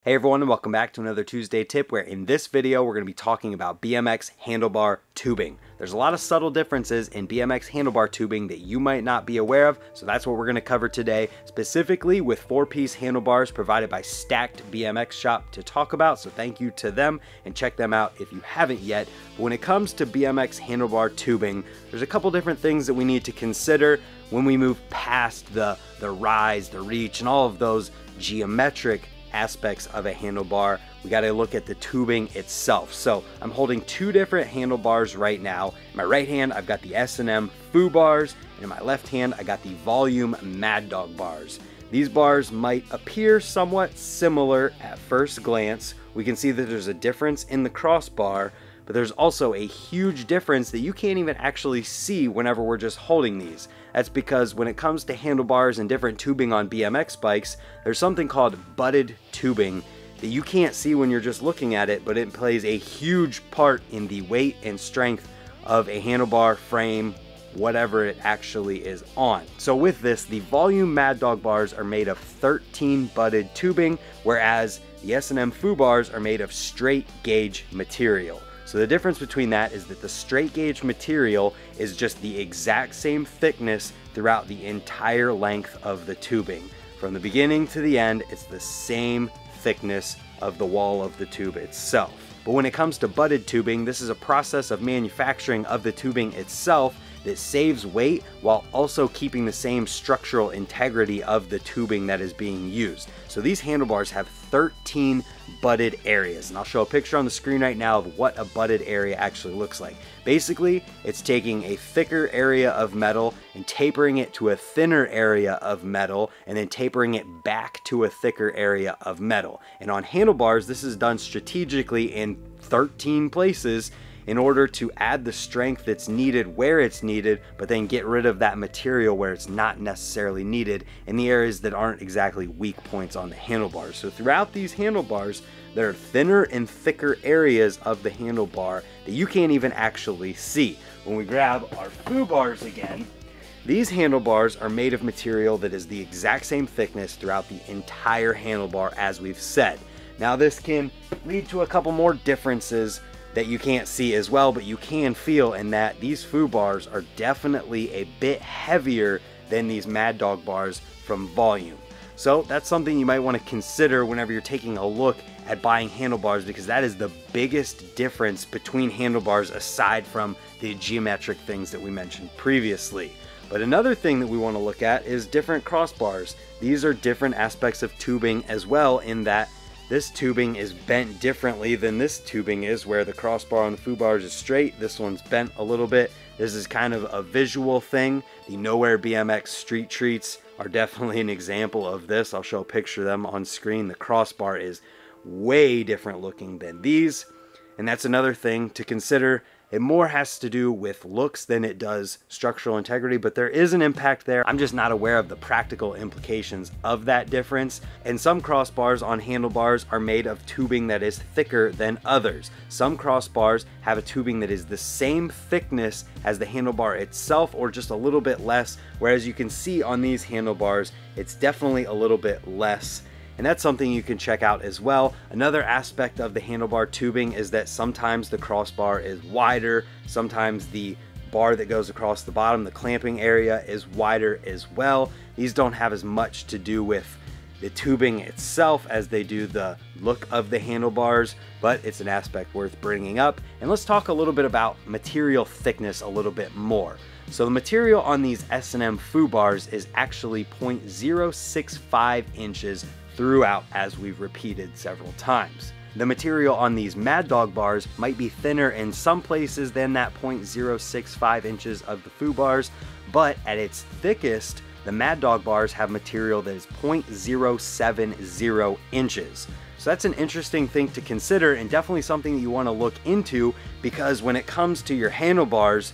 Hey everyone, and welcome back to another Tuesday tip, where in this video we're going to be talking about BMX handlebar tubing. There's a lot of subtle differences in BMX handlebar tubing that you might not be aware of, so that's what we're going to cover today, specifically with 4-piece handlebars provided by Stacked BMX Shop to talk about, so thank you to them and check them out if you haven't yet. But when it comes to BMX handlebar tubing, there's a couple different things that we need to consider when we move past the rise, the reach, and all of those geometric aspects of a handlebar. We got to look at the tubing itself. So I'm holding two different handlebars right now. In my right hand I've got the S&M Foo bars, and in my left hand I got the Volume Mad Dog bars. These bars might appear somewhat similar at first glance. We can see that there's a difference in the crossbar, but there's also a huge difference that you can't even actually see whenever we're just holding these. That's because when it comes to handlebars and different tubing on BMX bikes, there's something called butted tubing that you can't see when you're just looking at it, but it plays a huge part in the weight and strength of a handlebar frame, whatever it actually is on. So with this, the Volume Mad Dog bars are made of 13 butted tubing, whereas the S&M Foo bars are made of straight gauge material. So the difference between that is that the straight gauge material is just the exact same thickness throughout the entire length of the tubing. From the beginning to the end, it's the same thickness of the wall of the tube itself. But when it comes to butted tubing, this is a process of manufacturing of the tubing itself that saves weight while also keeping the same structural integrity of the tubing that is being used. So these handlebars have 13 butted areas, and I'll show a picture on the screen right now of what a butted area actually looks like. Basically, it's taking a thicker area of metal and tapering it to a thinner area of metal, and then tapering it back to a thicker area of metal. And on handlebars, this is done strategically in 13 places in order to add the strength that's needed where it's needed, but then get rid of that material where it's not necessarily needed in the areas that aren't exactly weak points on the handlebars. So throughout these handlebars, there are thinner and thicker areas of the handlebar that you can't even actually see. When we grab our Foo bars again, these handlebars are made of material that is the exact same thickness throughout the entire handlebar, as we've said. Now this can lead to a couple more differences that you can't see as well, but you can feel in that these Foo bars are definitely a bit heavier than these Mad Dog bars from Volume. So that's something you might want to consider whenever you're taking a look at buying handlebars, because that is the biggest difference between handlebars aside from the geometric things that we mentioned previously. But another thing that we want to look at is different crossbars. These are different aspects of tubing as well, in that this tubing is bent differently than this tubing is, where the crossbar on the Foo bars is straight. This one's bent a little bit. This is kind of a visual thing. The Nowhere BMX street treats are definitely an example of this. I'll show a picture of them on screen. The crossbar is way different looking than these, and that's another thing to consider. It more has to do with looks than it does structural integrity, but there is an impact there. I'm just not aware of the practical implications of that difference. And some crossbars on handlebars are made of tubing that is thicker than others. Some crossbars have a tubing that is the same thickness as the handlebar itself, or just a little bit less, whereas you can see on these handlebars, it's definitely a little bit less. And that's something you can check out as well. Another aspect of the handlebar tubing is that sometimes the crossbar is wider, sometimes the bar that goes across the bottom, the clamping area, is wider as well. These don't have as much to do with the tubing itself as they do the look of the handlebars, but it's an aspect worth bringing up. And let's talk a little bit about material thickness a little bit more. So the material on these S&M Foo bars is actually 0.065 inches throughout, as we've repeated several times. The material on these Mad Dog bars might be thinner in some places than that 0.065 inches of the Foo bars, but at its thickest, the Mad Dog bars have material that is 0.070 inches. So that's an interesting thing to consider, and definitely something that you want to look into, because when it comes to your handlebars,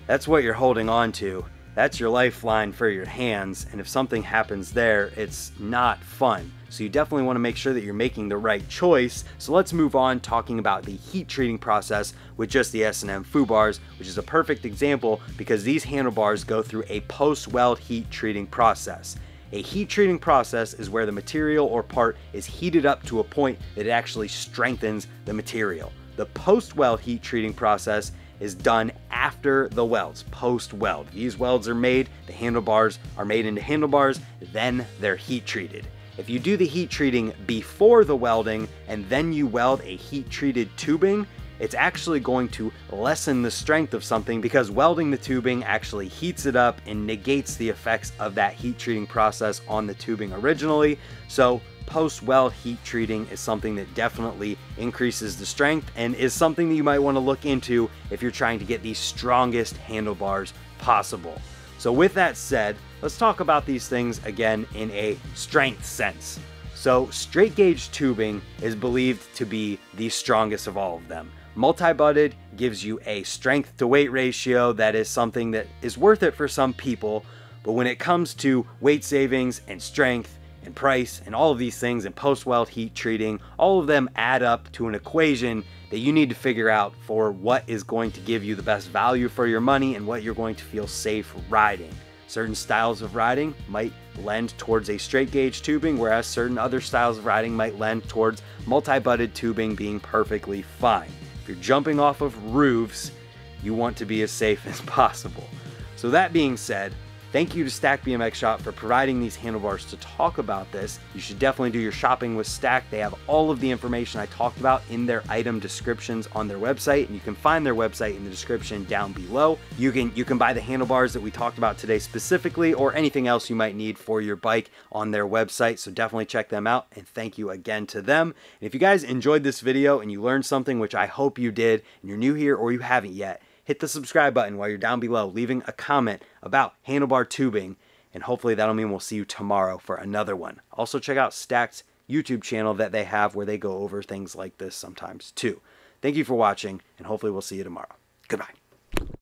that's what you're holding on to. That's your lifeline for your hands, and if something happens there, it's not fun. So you definitely want to make sure that you're making the right choice. So let's move on talking about the heat treating process with just the S&M Foo bars, which is a perfect example because these handlebars go through a post-weld heat treating process. A heat treating process is where the material or part is heated up to a point that it actually strengthens the material. The post-weld heat treating process is done after the welds, post-weld. These welds are made, the handlebars are made into handlebars, then they're heat treated. If you do the heat treating before the welding and then you weld a heat treated tubing, it's actually going to lessen the strength of something because welding the tubing actually heats it up and negates the effects of that heat treating process on the tubing originally. So post-weld heat treating is something that definitely increases the strength and is something that you might want to look into if you're trying to get the strongest handlebars possible. So with that said, let's talk about these things again in a strength sense. So straight gauge tubing is believed to be the strongest of all of them. Multi-butted gives you a strength to weight ratio that is something that is worth it for some people, but when it comes to weight savings and strength and price and all of these things and post-weld heat treating, all of them add up to an equation that you need to figure out for what is going to give you the best value for your money and what you're going to feel safe riding. Certain styles of riding might lend towards a straight gauge tubing, whereas certain other styles of riding might lend towards multi-butted tubing being perfectly fine. If you're jumping off of roofs, you want to be as safe as possible. So that being said, thank you to Stack BMX Shop for providing these handlebars to talk about this. You should definitely do your shopping with Stack. They have all of the information I talked about in their item descriptions on their website, and you can find their website in the description down below. You can buy the handlebars that we talked about today specifically, or anything else you might need for your bike on their website, so definitely check them out, and thank you again to them. And if you guys enjoyed this video and you learned something, which I hope you did, and you're new here or you haven't yet, hit the subscribe button while you're down below, leaving a comment about handlebar tubing, and hopefully that'll mean we'll see you tomorrow for another one. Also check out Stack's YouTube channel that they have where they go over things like this sometimes too. Thank you for watching, and hopefully we'll see you tomorrow. Goodbye.